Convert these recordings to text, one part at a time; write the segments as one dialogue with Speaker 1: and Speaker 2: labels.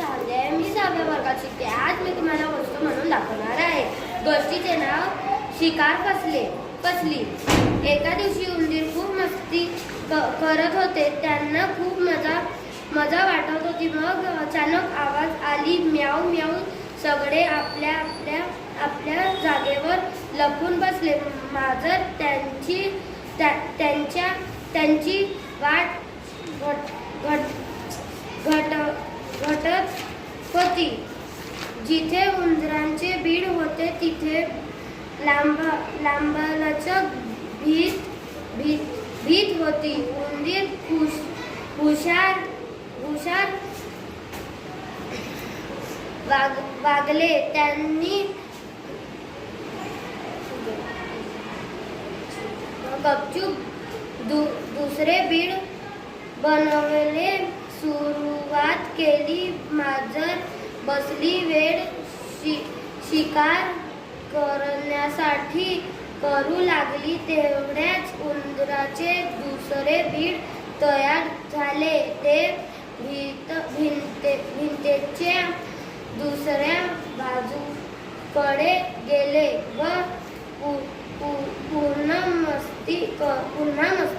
Speaker 1: झाले. मी 6व्या वर्गात शिकते. आज मी तुम्हाला गोष्ट म्हणून दाखवणार आहे. गोष्टीचे नाव शिकार फसली. एका दिवशी उंदीर खूप मस्ती करत होते. त्यांना खूप मजा वाटत होती. मग अचानक आवाज आली, म्याऊ म्याऊ. सगळे आपल्या जागेवर लपून बसले. मांजर त्यांची वाट घटत होती. जिथे उंदरांचे बीड होते तिथे लांबलचक भीत होती. उंदीर हुशार वागले. त्यांनी गपचूप दुसरे बीड बनवले सुरुवात केली. मांजर बसली. वेळ शिकार करण्यासाठी करू लागली. तेवढ्याच उंदराचे दुसरे बीड तयार झाले. ते भिंतीच्या दुसऱ्या बाजूकडे गेले व पुन्हा मस्ती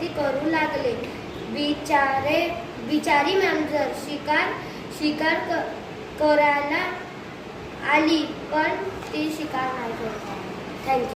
Speaker 1: करू लागले. बिचारी मांजर शिकार करायला आली, पण ती शिकार नाही करत. थँक्यू.